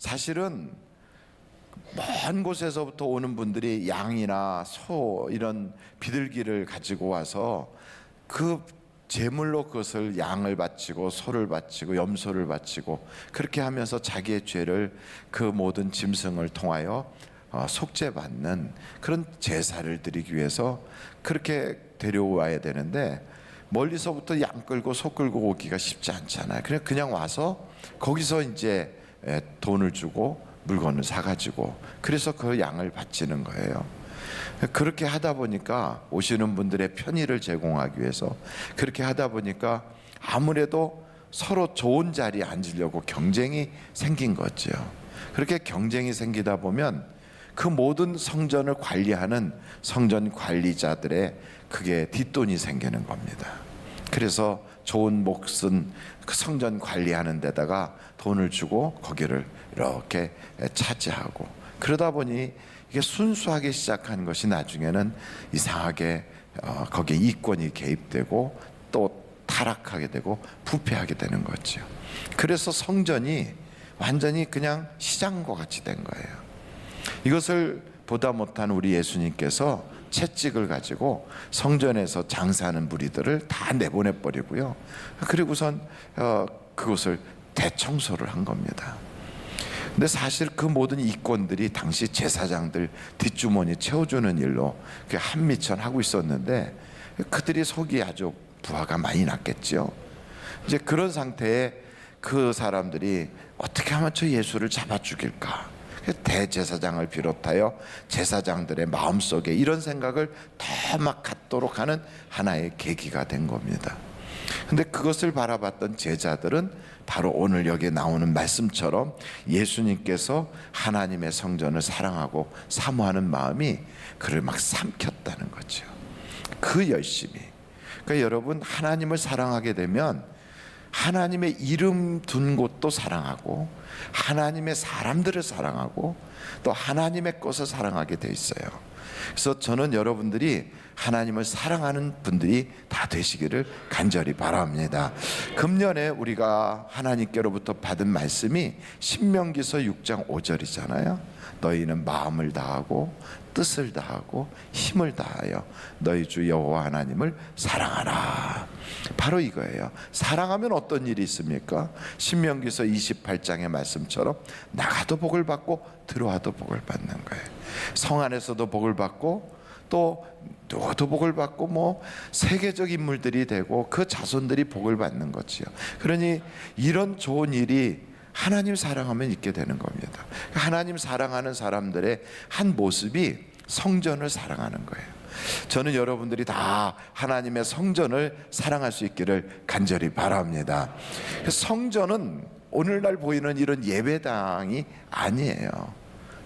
사실은 먼 곳에서부터 오는 분들이 양이나 소 이런 비둘기를 가지고 와서 그 제물로 그것을 양을 바치고 소를 바치고 염소를 바치고 그렇게 하면서 자기의 죄를 그 모든 짐승을 통하여 속죄받는 그런 제사를 드리기 위해서 그렇게 데려와야 되는데, 멀리서부터 양 끌고 소 끌고 오기가 쉽지 않잖아요. 그냥 와서 거기서 이제 돈을 주고 물건을 사가지고 그래서 그 양을 바치는 거예요. 그렇게 하다 보니까 오시는 분들의 편의를 제공하기 위해서 그렇게 하다 보니까 아무래도 서로 좋은 자리에 앉으려고 경쟁이 생긴 거죠. 그렇게 경쟁이 생기다 보면 그 모든 성전을 관리하는 성전 관리자들의 그게 뒷돈이 생기는 겁니다. 그래서 좋은 몫은 그 성전 관리하는 데다가 돈을 주고 거기를 이렇게 차지하고, 그러다 보니 이게 순수하게 시작한 것이 나중에는 이상하게 거기에 이권이 개입되고 또 타락하게 되고 부패하게 되는 거죠. 그래서 성전이 완전히 그냥 시장과 같이 된 거예요. 이것을 보다 못한 우리 예수님께서 채찍을 가지고 성전에서 장사하는 무리들을 다 내보내버리고요, 그리고선 그것을 대청소를 한 겁니다. 근데 사실 그 모든 이권들이 당시 제사장들 뒷주머니 채워주는 일로 한미천 하고 있었는데, 그들이 속이 아주 부하가 많이 났겠죠. 이제 그런 상태에 그 사람들이 어떻게 하면 저 예수를 잡아 죽일까, 대제사장을 비롯하여 제사장들의 마음속에 이런 생각을 더 막 갖도록 하는 하나의 계기가 된 겁니다. 근데 그것을 바라봤던 제자들은 바로 오늘 여기에 나오는 말씀처럼 예수님께서 하나님의 성전을 사랑하고 사모하는 마음이 그를 막 삼켰다는 거죠. 그 열심이. 그러니까 여러분, 하나님을 사랑하게 되면 하나님의 이름 둔 곳도 사랑하고 하나님의 사람들을 사랑하고 또 하나님의 것을 사랑하게 돼 있어요. 그래서 저는 여러분들이 하나님을 사랑하는 분들이 다 되시기를 간절히 바랍니다. 금년에 우리가 하나님께로부터 받은 말씀이 신명기서 6장 5절이잖아요. 너희는 마음을 다하고 뜻을 다하고 힘을 다하여 너희 주 여호와 하나님을 사랑하라. 바로 이거예요. 사랑하면 어떤 일이 있습니까? 신명기서 28장의 말씀처럼 나가도 복을 받고 들어와도 복을 받는 거예요. 성 안에서도 복을 받고 또 누구도 복을 받고 뭐 세계적 인물들이 되고 그 자손들이 복을 받는 거지요. 그러니 이런 좋은 일이 하나님 사랑하면 있게 되는 겁니다. 하나님 사랑하는 사람들의 한 모습이 성전을 사랑하는 거예요. 저는 여러분들이 다 하나님의 성전을 사랑할 수 있기를 간절히 바랍니다. 성전은 오늘날 보이는 이런 예배당이 아니에요.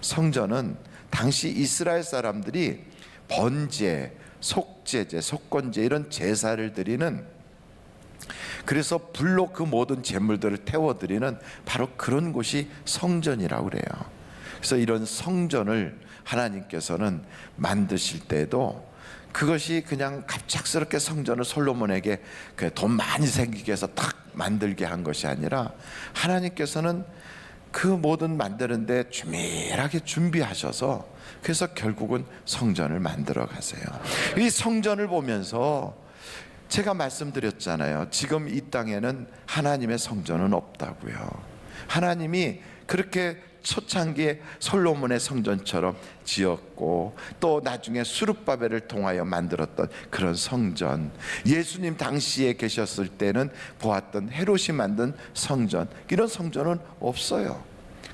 성전은 당시 이스라엘 사람들이 번제, 속죄제, 속건제 이런 제사를 드리는, 그래서 불로 그 모든 제물들을 태워드리는 바로 그런 곳이 성전이라고 그래요. 그래서 이런 성전을 하나님께서는 만드실 때에도 그것이 그냥 갑작스럽게 성전을 솔로몬에게 돈 많이 생기게 해서 딱 만들게 한 것이 아니라 하나님께서는 그 모든 만드는데 주밀하게 준비하셔서 그래서 결국은 성전을 만들어 가세요. 이 성전을 보면서 제가 말씀드렸잖아요. 지금 이 땅에는 하나님의 성전은 없다고요. 하나님이 그렇게 초창기에 솔로몬의 성전처럼 지었고 또 나중에 수룹바벨을 통하여 만들었던 그런 성전, 예수님 당시에 계셨을 때는 보았던 헤롯이 만든 성전, 이런 성전은 없어요.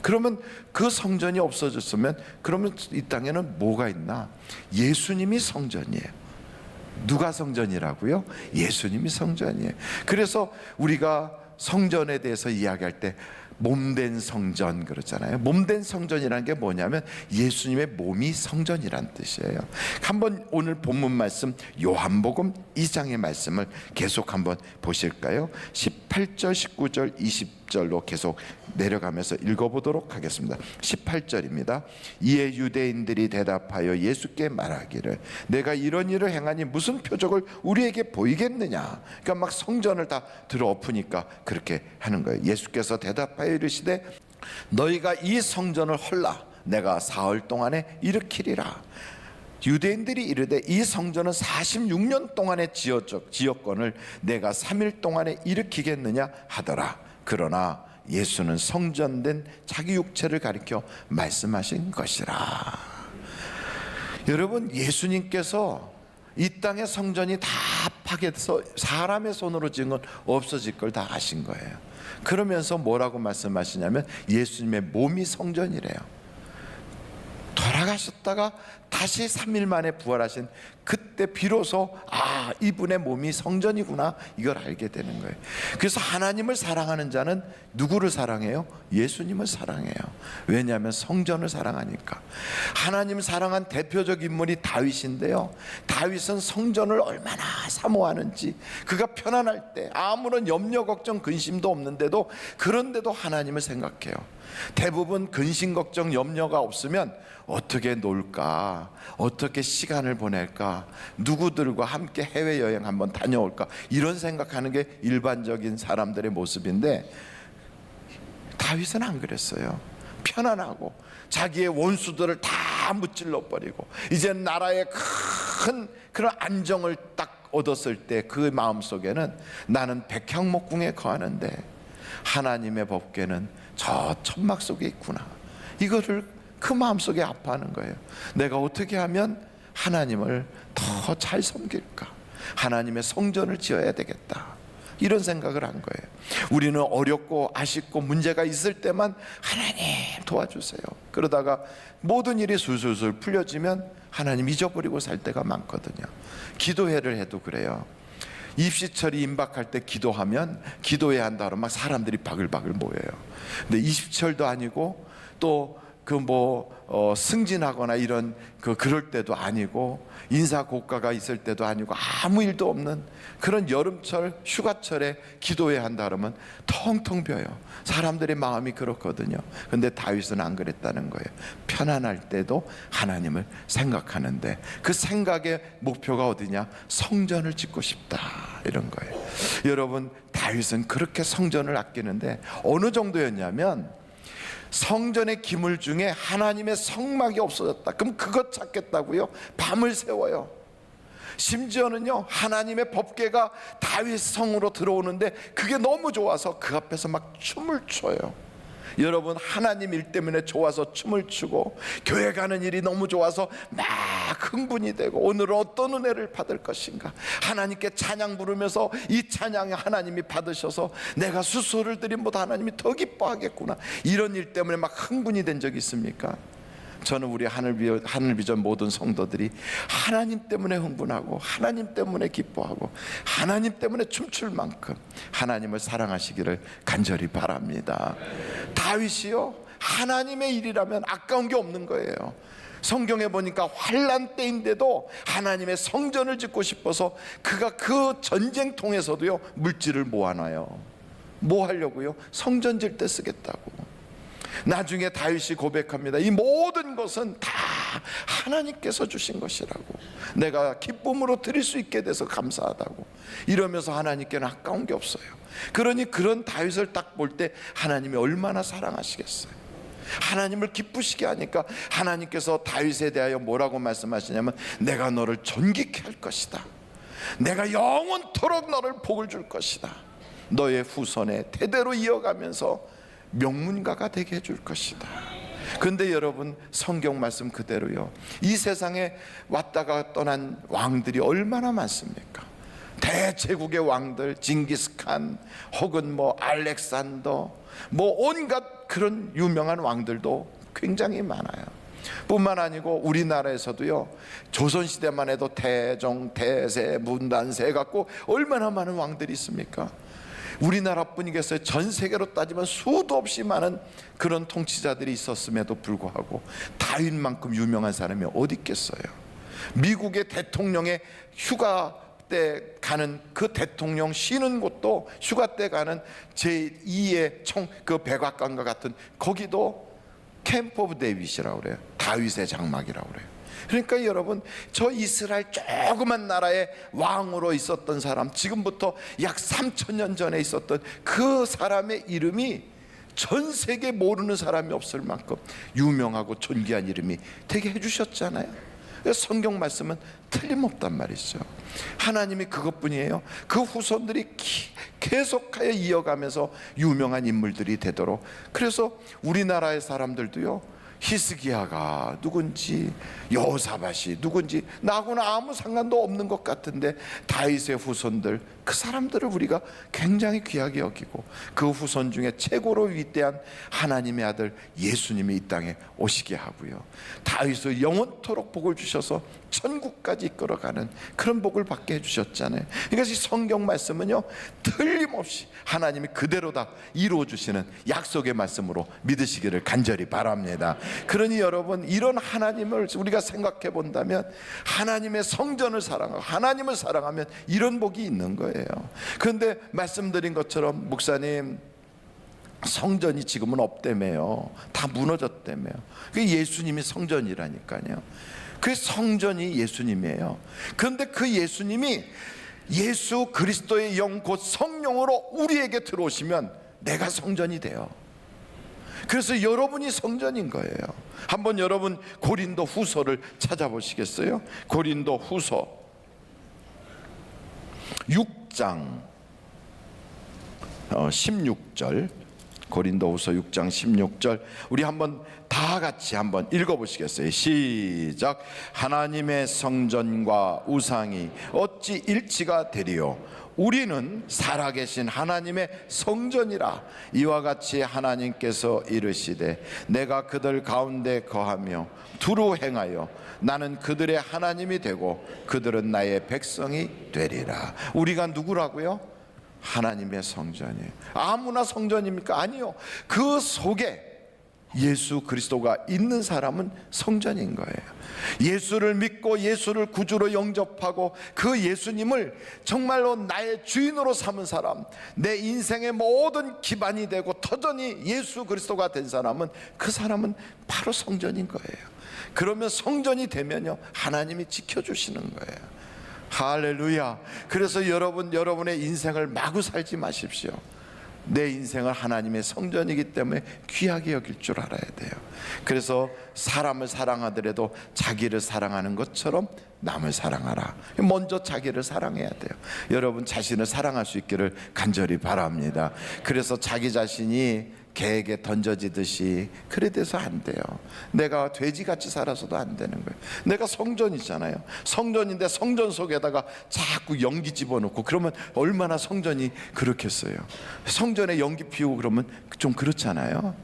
그러면 그 성전이 없어졌으면 그러면 이 땅에는 뭐가 있나? 예수님이 성전이에요. 누가 성전이라고요? 예수님이 성전이에요. 그래서 우리가 성전에 대해서 이야기할 때 몸된 성전 그러잖아요. 몸된 성전이라는 게 뭐냐면 예수님의 몸이 성전이란 뜻이에요. 한번 오늘 본문 말씀 요한복음 2장의 말씀을 계속 한번 보실까요? 18절, 19절, 20절로 계속 내려가면서 읽어보도록 하겠습니다. 18절입니다. 이에 유대인들이 대답하여 예수께 말하기를 내가 이런 일을 행하니 무슨 표적을 우리에게 보이겠느냐. 그러니까 막 성전을 다 들어엎으니까 그렇게 하는 거예요. 예수께서 대답하여 이르시되 너희가 이 성전을 헐라 내가 사흘 동안에 일으키리라. 유대인들이 이르되 이 성전은 46년 동안에 지었건을 내가 3일 동안에 일으키겠느냐 하더라. 그러나 예수는 성전된 자기 육체를 가리켜 말씀하신 것이라. 여러분, 예수님께서 이 땅의 성전이 다 파괴돼서 사람의 손으로 지은 건 없어질 걸 다 아신 거예요. 그러면서 뭐라고 말씀하시냐면 예수님의 몸이 성전이래요. 돌아가셨다가 다시 3일 만에 부활하신 그때 비로소 이분의 몸이 성전이구나, 이걸 알게 되는 거예요. 그래서 하나님을 사랑하는 자는 누구를 사랑해요? 예수님을 사랑해요. 왜냐하면 성전을 사랑하니까. 하나님 사랑한 대표적 인물이 다윗인데요, 다윗은 성전을 얼마나 사모하는지, 그가 편안할 때 아무런 염려 걱정 근심도 없는데도, 그런데도 하나님을 생각해요. 대부분 근심 걱정 염려가 없으면 어떻게 놀까, 어떻게 시간을 보낼까, 누구들과 함께 해외여행 한번 다녀올까, 이런 생각하는 게 일반적인 사람들의 모습인데 다윗은 안 그랬어요. 편안하고 자기의 원수들을 다 무찔러 버리고 이제 나라의 큰 그런 안정을 딱 얻었을 때 그 마음속에는 나는 백향목궁에 거하는데 하나님의 법궤는 저 천막 속에 있구나, 이거를 그 마음속에 아파하는 거예요. 내가 어떻게 하면 하나님을 더 잘 섬길까, 하나님의 성전을 지어야 되겠다, 이런 생각을 한 거예요. 우리는 어렵고 아쉽고 문제가 있을 때만 하나님 도와주세요, 그러다가 모든 일이 술술술 풀려지면 하나님 잊어버리고 살 때가 많거든요. 기도회를 해도 그래요. 입시철이 임박할 때 기도하면 기도해야 한다 그러면 막 사람들이 바글바글 모여요. 근데 입시철도 아니고 또 승진하거나 이런 그럴 때도 아니고 인사고과가 있을 때도 아니고 아무 일도 없는 그런 여름철 휴가철에 기도해야 한다 그러면 텅텅 비어요. 사람들의 마음이 그렇거든요. 근데 다윗은 안 그랬다는 거예요. 편안할 때도 하나님을 생각하는데 그 생각의 목표가 어디냐? 성전을 짓고 싶다, 이런 거예요. 여러분, 다윗은 그렇게 성전을 아끼는데 어느 정도였냐면 성전의 기물 중에 하나님의 성막이 없어졌다, 그럼 그것 찾겠다고요 밤을 새워요. 심지어는요, 하나님의 법궤가 다윗 성으로 들어오는데 그게 너무 좋아서 그 앞에서 막 춤을 춰요. 여러분, 하나님 일 때문에 좋아서 춤을 추고 교회 가는 일이 너무 좋아서 막 흥분이 되고 오늘은 어떤 은혜를 받을 것인가, 하나님께 찬양 부르면서 이 찬양을 하나님이 받으셔서 내가 수소를 드림보다 하나님이 더 기뻐하겠구나, 이런 일 때문에 막 흥분이 된 적이 있습니까? 저는 우리 하늘비전 모든 성도들이 하나님 때문에 흥분하고 하나님 때문에 기뻐하고 하나님 때문에 춤출 만큼 하나님을 사랑하시기를 간절히 바랍니다. 다윗이요, 하나님의 일이라면 아까운 게 없는 거예요. 성경에 보니까 환난 때인데도 하나님의 성전을 짓고 싶어서 그가 그 전쟁통에서도요 물질을 모아놔요. 뭐 하려고요? 성전 질 때 쓰겠다고. 나중에 다윗이 고백합니다. 이 모든 것은 다 하나님께서 주신 것이라고, 내가 기쁨으로 드릴 수 있게 돼서 감사하다고, 이러면서 하나님께는 아까운 게 없어요. 그러니 그런 다윗을 딱 볼 때 하나님이 얼마나 사랑하시겠어요. 하나님을 기쁘시게 하니까 하나님께서 다윗에 대하여 뭐라고 말씀하시냐면 내가 너를 존귀케 할 것이다, 내가 영원토록 너를 복을 줄 것이다, 너의 후손에 대대로 이어가면서 명문가가 되게 해줄 것이다. 근데 여러분, 성경 말씀 그대로요, 이 세상에 왔다가 떠난 왕들이 얼마나 많습니까? 대제국의 왕들, 징기스칸 혹은 알렉산더, 온갖 그런 유명한 왕들도 굉장히 많아요. 뿐만 아니고 우리나라에서도요, 조선시대만 해도 태종, 태세, 문단세 갖고 얼마나 많은 왕들이 있습니까? 우리나라뿐이겠어요? 전 세계로 따지면 수도 없이 많은 그런 통치자들이 있었음에도 불구하고 다윗만큼 유명한 사람이 어디 있겠어요? 미국의 대통령의 휴가 때 가는 그 대통령 쉬는 곳도 휴가 때 가는 제2의 그 백악관과 같은 거기도 캠프 오브 데이빗이라고 그래요. 다윗의 장막이라고 그래요. 그러니까 여러분, 저 이스라엘 조그만 나라의 왕으로 있었던 사람, 지금부터 약 3000년 전에 있었던 그 사람의 이름이 전 세계 모르는 사람이 없을 만큼 유명하고 존귀한 이름이 되게 해주셨잖아요. 성경 말씀은 틀림없단 말이죠. 하나님이 그것뿐이에요. 그 후손들이 계속하여 이어가면서 유명한 인물들이 되도록. 그래서 우리나라의 사람들도요, 히스기야가 누군지, 여호사밧이 누군지 나하고는 아무 상관도 없는 것 같은데 다윗의 후손들, 그 사람들을 우리가 굉장히 귀하게 여기고, 그 후손 중에 최고로 위대한 하나님의 아들 예수님이 이 땅에 오시게 하고요, 다윗을 영원토록 복을 주셔서 천국까지 이끌어가는 그런 복을 받게 해주셨잖아요. 그러니까 이 성경 말씀은요, 틀림없이 하나님이 그대로 다 이루어 주시는 약속의 말씀으로 믿으시기를 간절히 바랍니다. 그러니 여러분, 이런 하나님을 우리가 생각해 본다면, 하나님의 성전을 사랑하고 하나님을 사랑하면 이런 복이 있는 거예요. 그런데 말씀드린 것처럼 목사님, 성전이 지금은 없다며요. 다 무너졌다며요. 그게 예수님이 성전이라니까요. 그 성전이 예수님이에요. 그런데 그 예수님이 예수 그리스도의 영 곧 성령으로 우리에게 들어오시면 내가 성전이 돼요. 그래서 여러분이 성전인 거예요. 한번 여러분 고린도 후서를 찾아보시겠어요? 고린도 후서 6장 16절, 고린도후서 6장 16절, 우리 한번 다 같이 한번 읽어보시겠어요? 시작. 하나님의 성전과 우상이 어찌 일치가 되리요? 우리는 살아계신 하나님의 성전이라. 이와 같이 하나님께서 이르시되 내가 그들 가운데 거하며 두루 행하여 나는 그들의 하나님이 되고 그들은 나의 백성이 되리라. 우리가 누구라고요? 하나님의 성전이에요. 아무나 성전입니까? 아니요. 그 속에 예수 그리스도가 있는 사람은 성전인 거예요. 예수를 믿고 예수를 구주로 영접하고 그 예수님을 정말로 나의 주인으로 삼은 사람, 내 인생의 모든 기반이 되고 터전이 예수 그리스도가 된 사람은, 그 사람은 바로 성전인 거예요. 그러면 성전이 되면요, 하나님이 지켜주시는 거예요. 할렐루야. 그래서 여러분의 인생을 마구 살지 마십시오. 내 인생은 하나님의 성전이기 때문에 귀하게 여길 줄 알아야 돼요. 그래서 사람을 사랑하더라도 자기를 사랑하는 것처럼 남을 사랑하라. 먼저 자기를 사랑해야 돼요. 여러분 자신을 사랑할 수 있기를 간절히 바랍니다. 그래서 자기 자신이 개에게 던져지듯이 그래 돼서 안 돼요. 내가 돼지같이 살아서도 안 되는 거예요. 내가 성전이잖아요. 성전인데 성전 속에다가 자꾸 연기 집어넣고 그러면 얼마나 성전이 그렇겠어요. 성전에 연기 피우고 그러면 좀 그렇잖아요.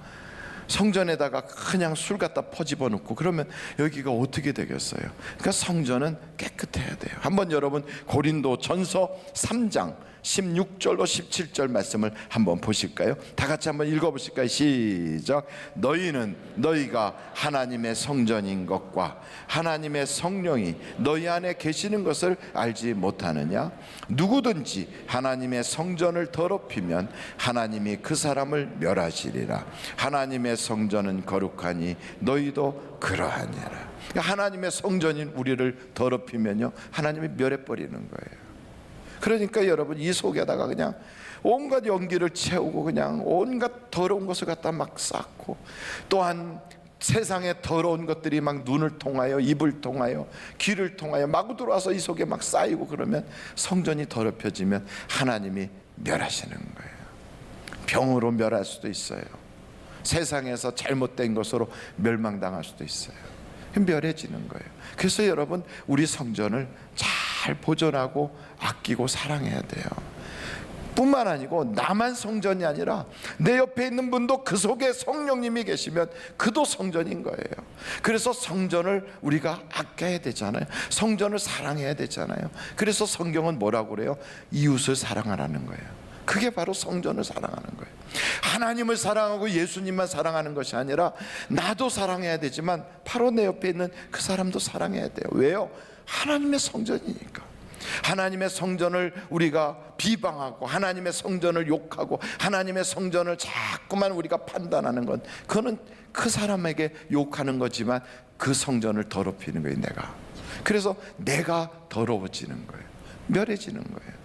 성전에다가 그냥 술 갖다 퍼집어 놓고 그러면 여기가 어떻게 되겠어요? 그러니까 성전은 깨끗해야 돼요. 한번 여러분 고린도 전서 3장 16절로 17절 말씀을 한번 보실까요? 다 같이 한번 읽어보실까요? 시작. 너희는 너희가 하나님의 성전인 것과 하나님의 성령이 너희 안에 계시는 것을 알지 못하느냐? 누구든지 하나님의 성전을 더럽히면 하나님이 그 사람을 멸하시리라. 하나님의 성전은 거룩하니 너희도 그러하니라. 하나님의 성전인 우리를 더럽히면요, 하나님이 멸해버리는 거예요. 그러니까 여러분 이 속에다가 그냥 온갖 연기를 채우고 그냥 온갖 더러운 것을 갖다 막 쌓고, 또한 세상에 더러운 것들이 막 눈을 통하여 입을 통하여 귀를 통하여 마구 들어와서 이 속에 막 쌓이고, 그러면 성전이 더럽혀지면 하나님이 멸하시는 거예요. 병으로 멸할 수도 있어요. 세상에서 잘못된 것으로 멸망당할 수도 있어요. 멸해지는 거예요. 그래서 여러분 우리 성전을 잘 보존하고 아끼고 사랑해야 돼요. 뿐만 아니고 나만 성전이 아니라 내 옆에 있는 분도 그 속에 성령님이 계시면 그도 성전인 거예요. 그래서 성전을 우리가 아껴야 되잖아요. 성전을 사랑해야 되잖아요. 그래서 성경은 뭐라고 그래요? 이웃을 사랑하라는 거예요. 그게 바로 성전을 사랑하는 거예요. 하나님을 사랑하고 예수님만 사랑하는 것이 아니라 나도 사랑해야 되지만 바로 내 옆에 있는 그 사람도 사랑해야 돼요. 왜요? 하나님의 성전이니까. 하나님의 성전을 우리가 비방하고 하나님의 성전을 욕하고 하나님의 성전을 자꾸만 우리가 판단하는 건, 그거는 그 사람에게 욕하는 거지만 그 성전을 더럽히는 거예요. 내가. 그래서 내가 더러워지는 거예요. 멸해지는 거예요.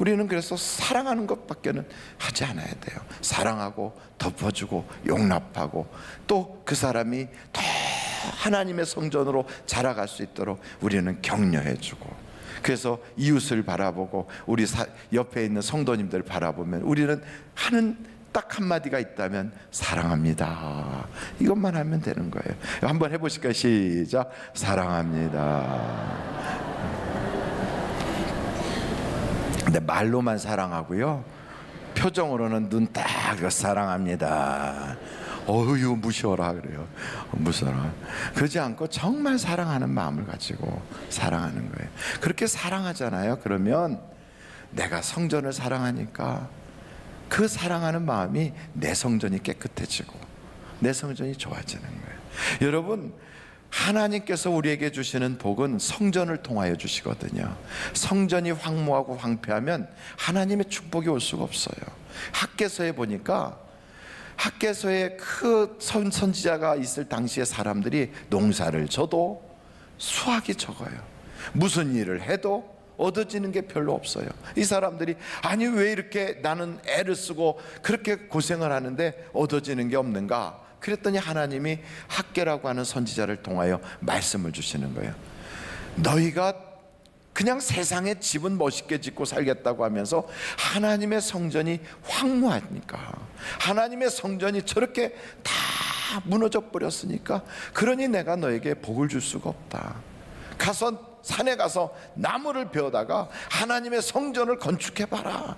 우리는 그래서 사랑하는 것밖에는 하지 않아야 돼요. 사랑하고 덮어주고 용납하고 또 그 사람이 더 하나님의 성전으로 자라갈 수 있도록 우리는 격려해주고, 그래서 이웃을 바라보고 우리 옆에 있는 성도님들 바라보면 우리는 하는 딱 한마디가 있다면 사랑합니다, 이것만 하면 되는 거예요. 한번 해보실까요? 시작. 사랑합니다. 근데 말로만 사랑하고요, 표정으로는 눈 딱 사랑합니다, 어휴 무시워라 그래요. 무서워라. 그러지 않고 정말 사랑하는 마음을 가지고 사랑하는 거예요. 그렇게 사랑하잖아요. 그러면 내가 성전을 사랑하니까 그 사랑하는 마음이 내 성전이 깨끗해지고 내 성전이 좋아지는 거예요. 여러분, 하나님께서 우리에게 주시는 복은 성전을 통하여 주시거든요. 성전이 황무하고 황폐하면 하나님의 축복이 올 수가 없어요. 학개서에 보니까, 학개서에 그 선지자가 있을 당시의 사람들이 농사를 져도 수확이 적어요. 무슨 일을 해도 얻어지는 게 별로 없어요. 이 사람들이 아니 왜 이렇게 나는 애를 쓰고 그렇게 고생을 하는데 얻어지는 게 없는가? 그랬더니 하나님이 학개라고 하는 선지자를 통하여 말씀을 주시는 거예요. 너희가 그냥 세상의 집은 멋있게 짓고 살겠다고 하면서 하나님의 성전이 황무하니까, 하나님의 성전이 저렇게 다 무너져 버렸으니까, 그러니 내가 너에게 복을 줄 수가 없다. 가서 산에 가서 나무를 베어다가 하나님의 성전을 건축해봐라.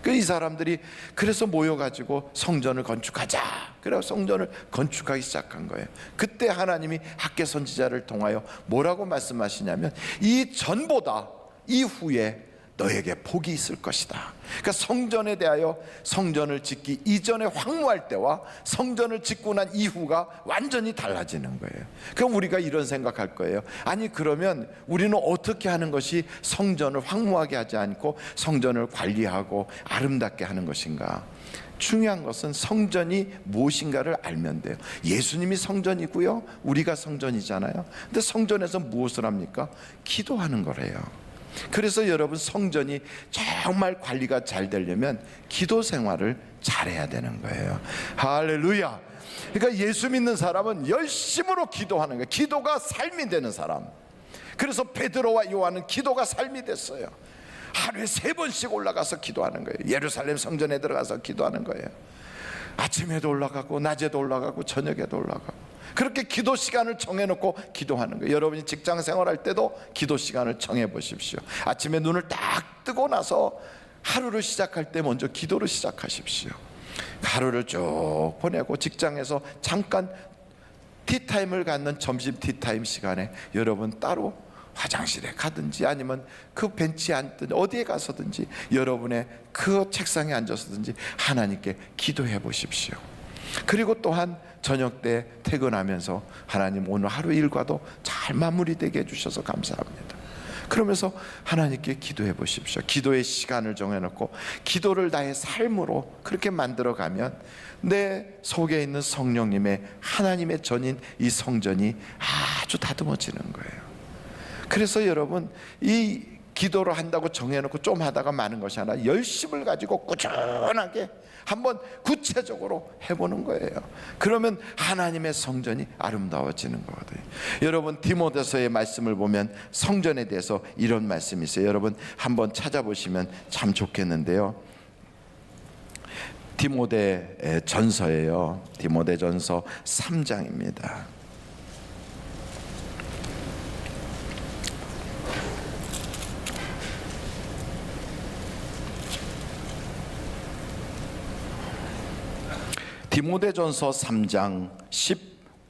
이 사람들이 그래서 모여가지고 성전을 건축하자, 그래서 성전을 건축하기 시작한 거예요. 그때 하나님이 학개 선지자를 통하여 뭐라고 말씀하시냐면, 이 전보다 이후에 너에게 복이 있을 것이다. 그러니까 성전에 대하여, 성전을 짓기 이전에 황무할 때와 성전을 짓고 난 이후가 완전히 달라지는 거예요. 그럼 우리가 이런 생각할 거예요. 아니 그러면 우리는 어떻게 하는 것이 성전을 황무하게 하지 않고 성전을 관리하고 아름답게 하는 것인가? 중요한 것은 성전이 무엇인가를 알면 돼요. 예수님이 성전이고요, 우리가 성전이잖아요. 근데 성전에서 무엇을 합니까? 기도하는 거래요. 그래서 여러분, 성전이 정말 관리가 잘 되려면 기도 생활을 잘해야 되는 거예요. 할렐루야. 그러니까 예수 믿는 사람은 열심으로 기도하는 거예요. 기도가 삶이 되는 사람. 그래서 베드로와 요한은 기도가 삶이 됐어요. 하루에 3번씩 올라가서 기도하는 거예요. 예루살렘 성전에 들어가서 기도하는 거예요. 아침에도 올라가고 낮에도 올라가고 저녁에도 올라가고, 그렇게 기도 시간을 정해놓고 기도하는 거예요. 여러분이 직장 생활할 때도 기도 시간을 정해 보십시오. 아침에 눈을 딱 뜨고 나서 하루를 시작할 때 먼저 기도로 시작하십시오. 하루를 쭉 보내고 직장에서 잠깐 티타임을 갖는 점심 티타임 시간에 여러분 따로 화장실에 가든지 아니면 그 벤치에 앉든지 어디에 가서든지 여러분의 그 책상에 앉아서든지 하나님께 기도해 보십시오. 그리고 또한 저녁 때 퇴근하면서 하나님 오늘 하루 일과도 잘 마무리되게 해주셔서 감사합니다. 그러면서 하나님께 기도해 보십시오. 기도의 시간을 정해놓고 기도를 나의 삶으로 그렇게 만들어가면 내 속에 있는 성령님의, 하나님의 전인 이 성전이 아주 다듬어지는 거예요. 그래서 여러분, 이 기도를 한다고 정해놓고 좀 하다가 마는 것이 아니라 열심을 가지고 꾸준하게 한번 구체적으로 해보는 거예요. 그러면 하나님의 성전이 아름다워지는 거거든요. 여러분, 디모데서의 말씀을 보면 성전에 대해서 이런 말씀이 있어요. 여러분 한번 찾아보시면 참 좋겠는데요. 디모데 전서예요. 디모데 전서 3장입니다. 디모데전서 3장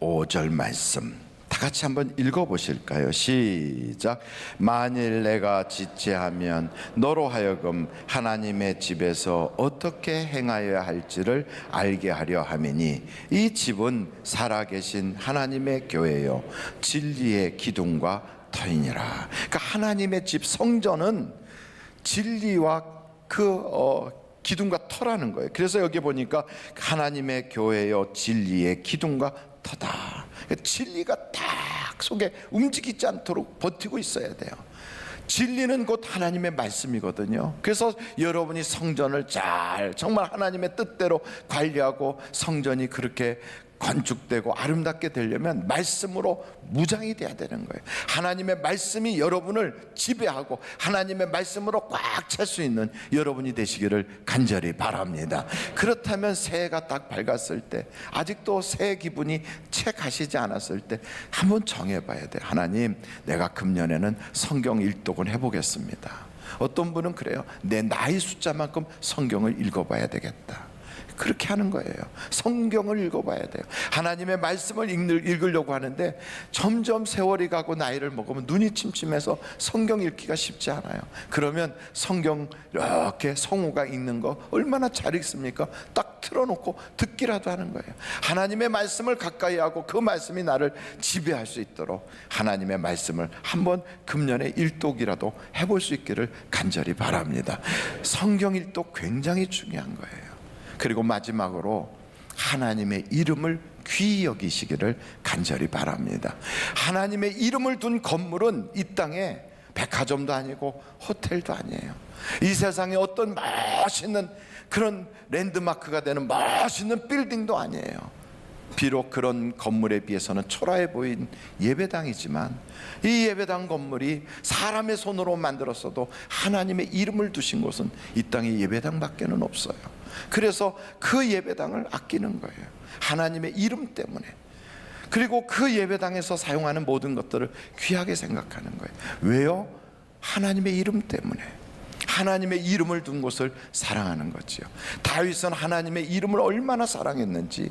15절 말씀 다 같이 한번 읽어보실까요? 시작. 만일 내가 지체하면 너로 하여금 하나님의 집에서 어떻게 행하여야 할지를 알게 하려 함이니 이 집은 살아계신 하나님의 교회요 진리의 기둥과 터이니라. 그러니까 하나님의 집 성전은 진리와 기둥과 터라는 거예요. 그래서 여기 보니까 하나님의 교회요 진리의 기둥과 터다. 진리가 딱 속에 움직이지 않도록 버티고 있어야 돼요. 진리는 곧 하나님의 말씀이거든요. 그래서 여러분이 성전을 잘 정말 하나님의 뜻대로 관리하고 성전이 그렇게 건축되고 아름답게 되려면 말씀으로 무장이 돼야 되는 거예요. 하나님의 말씀이 여러분을 지배하고 하나님의 말씀으로 꽉 찰 수 있는 여러분이 되시기를 간절히 바랍니다. 그렇다면 새해가 딱 밝았을 때, 아직도 새해 기분이 채 가시지 않았을 때 한번 정해봐야 돼요. 하나님, 내가 금년에는 성경 일독을 해보겠습니다. 어떤 분은 그래요. 내 나이 숫자만큼 성경을 읽어봐야 되겠다. 그렇게 하는 거예요. 성경을 읽어봐야 돼요. 하나님의 말씀을 읽으려고 하는데 점점 세월이 가고 나이를 먹으면 눈이 침침해서 성경 읽기가 쉽지 않아요. 그러면 성경 이렇게 성우가 읽는 거 얼마나 잘 읽습니까? 딱 틀어놓고 듣기라도 하는 거예요. 하나님의 말씀을 가까이 하고 그 말씀이 나를 지배할 수 있도록 하나님의 말씀을 한번 금년에 일독이라도 해볼 수 있기를 간절히 바랍니다. 성경 일독 굉장히 중요한 거예요. 그리고 마지막으로 하나님의 이름을 귀히 여기시기를 간절히 바랍니다. 하나님의 이름을 둔 건물은 이 땅에 백화점도 아니고 호텔도 아니에요. 이 세상에 어떤 멋있는 그런 랜드마크가 되는 멋있는 빌딩도 아니에요. 비록 그런 건물에 비해서는 초라해 보인 예배당이지만 이 예배당 건물이 사람의 손으로 만들었어도 하나님의 이름을 두신 곳은 이 땅에 예배당밖에는 없어요. 그래서 그 예배당을 아끼는 거예요. 하나님의 이름 때문에. 그리고 그 예배당에서 사용하는 모든 것들을 귀하게 생각하는 거예요. 왜요? 하나님의 이름 때문에. 하나님의 이름을 둔 곳을 사랑하는 거지요. 다윗은 하나님의 이름을 얼마나 사랑했는지,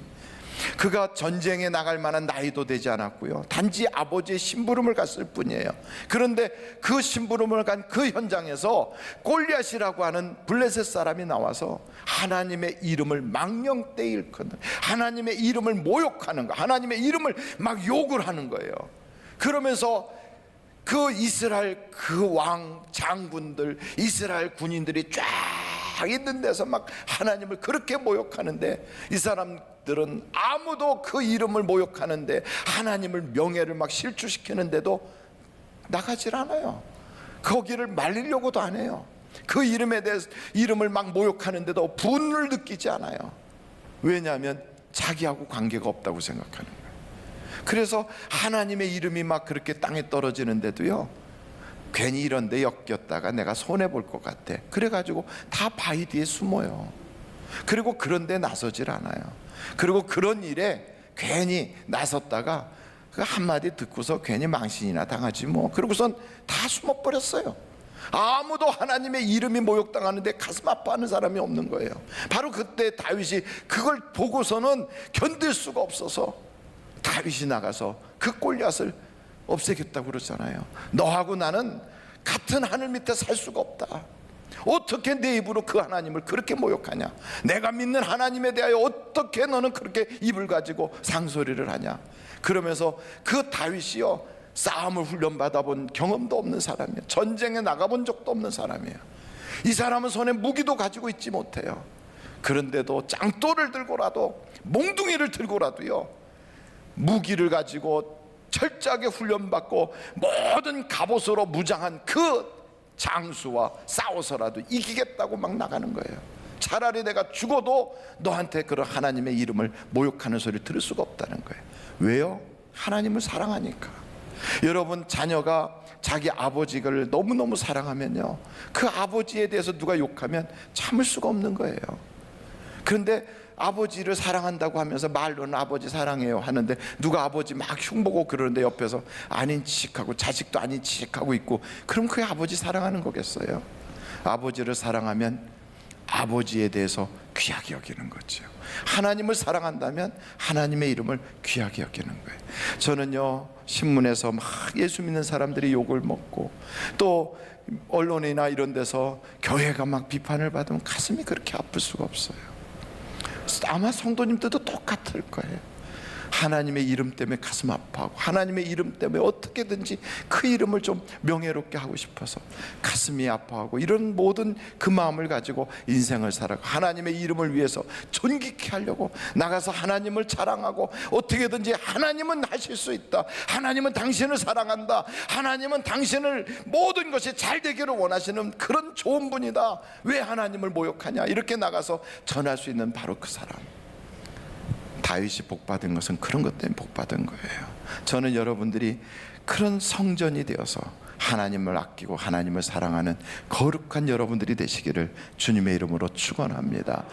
그가 전쟁에 나갈 만한 나이도 되지 않았고요, 단지 아버지의 심부름을 갔을 뿐이에요. 그런데 그 심부름을 간 그 현장에서 골리앗이라고 하는 블레셋 사람이 나와서 하나님의 이름을 망령되이 일컫는, 하나님의 이름을 모욕하는 거, 하나님의 이름을 막 욕을 하는 거예요. 그러면서 그 이스라엘 그 왕 장군들, 이스라엘 군인들이 쫙 있는 데서 막 하나님을 그렇게 모욕하는데, 이 사람들은 아무도 그 이름을 모욕하는데 하나님을 명예를 막 실추시키는데도 나가질 않아요. 거기를 말리려고도 안 해요. 그 이름에 대해서 이름을 막 모욕하는데도 분을 느끼지 않아요. 왜냐하면 자기하고 관계가 없다고 생각하는 거예요. 그래서 하나님의 이름이 막 그렇게 땅에 떨어지는데도요, 괜히 이런 데 엮였다가 내가 손해볼 것 같아, 그래가지고 다 바위 뒤에 숨어요. 그리고 그런 데 나서질 않아요. 그리고 그런 일에 괜히 나섰다가 그 한마디 듣고서 괜히 망신이나 당하지 뭐, 그러고선 다 숨어버렸어요. 아무도 하나님의 이름이 모욕당하는데 가슴 아파하는 사람이 없는 거예요. 바로 그때 다윗이 그걸 보고서는 견딜 수가 없어서 다윗이 나가서 그 골리앗을 없애겠다고 그러잖아요. 너하고 나는 같은 하늘 밑에 살 수가 없다. 어떻게 내 입으로 그 하나님을 그렇게 모욕하냐? 내가 믿는 하나님에 대하여 어떻게 너는 그렇게 입을 가지고 상소리를 하냐? 그러면서 그 다윗이요, 싸움을 훈련받아 본 경험도 없는 사람이에요. 전쟁에 나가본 적도 없는 사람이에요. 이 사람은 손에 무기도 가지고 있지 못해요. 그런데도 짱돌을 들고라도, 몽둥이를 들고라도요, 무기를 가지고 철저하게 훈련받고 모든 갑옷으로 무장한 그 장수와 싸워서라도 이기겠다고 막 나가는 거예요. 차라리 내가 죽어도 너한테 그런 하나님의 이름을 모욕하는 소리를 들을 수가 없다는 거예요. 왜요? 하나님을 사랑하니까. 여러분, 자녀가 자기 아버지를 너무너무 사랑하면요, 그 아버지에 대해서 누가 욕하면 참을 수가 없는 거예요. 그런데 아버지를 사랑한다고 하면서 말로는 아버지 사랑해요 하는데, 누가 아버지 막 흉보고 그러는데 옆에서 아닌 척하고 자식도 아닌 척하고 있고, 그럼 그게 아버지 사랑하는 거겠어요? 아버지를 사랑하면 아버지에 대해서 귀하게 여기는 거죠. 하나님을 사랑한다면 하나님의 이름을 귀하게 여기는 거예요. 저는요, 신문에서 막 예수 믿는 사람들이 욕을 먹고 또 언론이나 이런 데서 교회가 막 비판을 받으면 가슴이 그렇게 아플 수가 없어요. 아마 성도님들도 똑같을 거예요. 하나님의 이름 때문에 가슴 아파하고 하나님의 이름 때문에 어떻게든지 그 이름을 좀 명예롭게 하고 싶어서 가슴이 아파하고 이런 모든 그 마음을 가지고 인생을 살아가 하나님의 이름을 위해서 존귀케 하려고 나가서 하나님을 자랑하고 어떻게든지 하나님은 하실 수 있다, 하나님은 당신을 사랑한다, 하나님은 당신을 모든 것이 잘 되기를 원하시는 그런 좋은 분이다, 왜 하나님을 모욕하냐, 이렇게 나가서 전할 수 있는 바로 그 사람. 다윗이 복받은 것은 그런 것 때문에 복받은 거예요. 저는 여러분들이 그런 성전이 되어서 하나님을 아끼고 하나님을 사랑하는 거룩한 여러분들이 되시기를 주님의 이름으로 축원합니다.